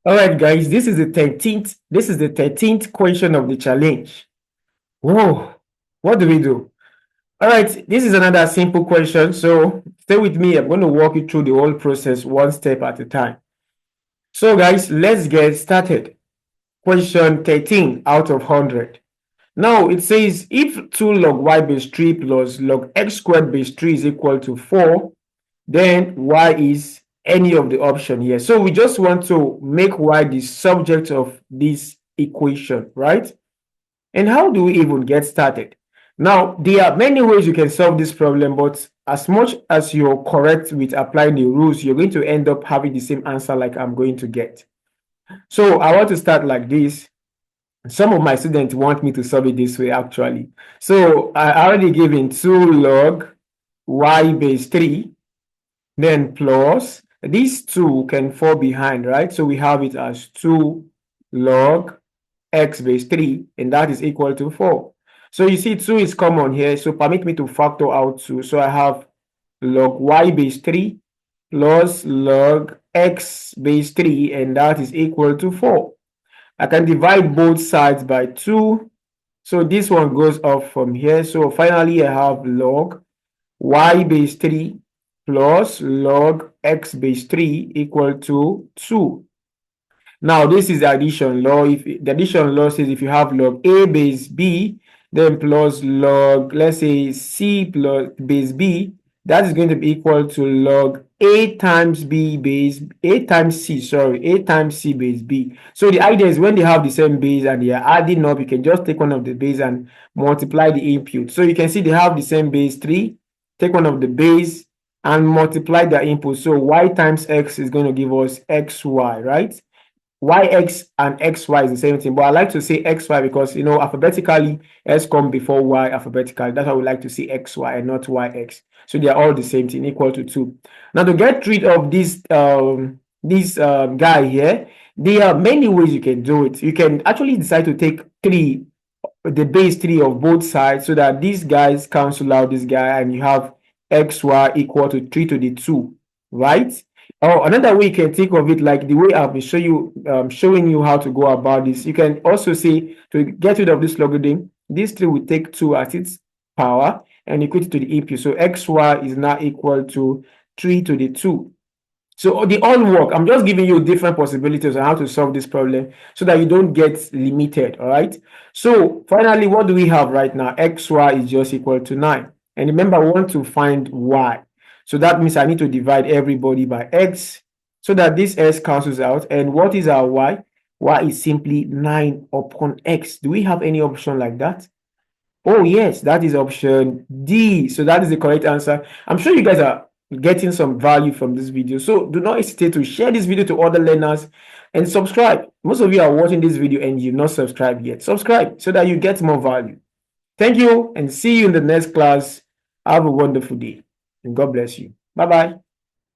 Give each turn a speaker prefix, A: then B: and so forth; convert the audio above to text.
A: All right, guys, this is the 13th. This is the 13th question of the challenge. Whoa, what do we do? All right, this is another simple question. So stay with me. I'm going to walk you through the whole process one step at a time. So, guys, let's get started. Question 13 out of 100. Now it says if 2 log y base 3 plus log x squared base 3 is equal to 4, then y is any of the option here. So we just want to make y the subject of this equation, right? And how do we even get started? Now, there are many ways you can solve this problem, but as much as you're correct with applying the rules, you're going to end up having the same answer like I'm going to get. So I want to start like this. Some of my students want me to solve it this way, actually. So I already given 2 log y base 3, then plus these 2 can fall behind, right? So we have it as 2 log x base 3, and that is equal to 4. So you see 2 is common here, so permit me to factor out 2. So I have log y base 3 plus log x base 3, and that is equal to 4. I can divide both sides by 2. So this one goes off from here. So finally, I have log y base 3 plus log x base 3 equal to 2. Now, this is the addition law. If the addition law says if you have log a base b, then plus log, let's say c plus base b, that is going to be equal to log a times b base a times c, a times c base b. So the idea is when they have the same base and they are adding up, you can just take one of the base and multiply the input. So you can see they have the same base 3, take one of the base and multiply their input. So y times x is going to give us xy, right? Yx and xy is the same thing, but I like to say xy because, alphabetically, s come before y alphabetically. That's why we like to see xy and not yx. So they are all the same thing, equal to 2. Now, to get rid of this guy here, there are many ways you can do it. You can actually decide to take 3, the base 3 of both sides, so that these guys cancel out this guy, and you have xy equal to 3 to the 2, right? Or another way you can think of it, like the way I've been showing you how to go about this. You can also say to get rid of this logarithm, this 3 will take 2 as its power and equate it to the input. So xy is now equal to 3 to the 2. So they all work. I'm just giving you different possibilities on how to solve this problem so that you don't get limited. All right. So finally, what do we have right now? Xy is just equal to 9. And remember, we want to find y. So that means I need to divide everybody by x so that this s cancels out. And what is our y? Y is simply 9 upon x. Do we have any option like that? Oh, yes, that is option D. So that is the correct answer. I'm sure you guys are getting some value from this video. So do not hesitate to share this video to other learners and subscribe. Most of you are watching this video and you've not subscribed yet. Subscribe so that you get more value. Thank you and see you in the next class. Have a wonderful day and God bless you. Bye-bye.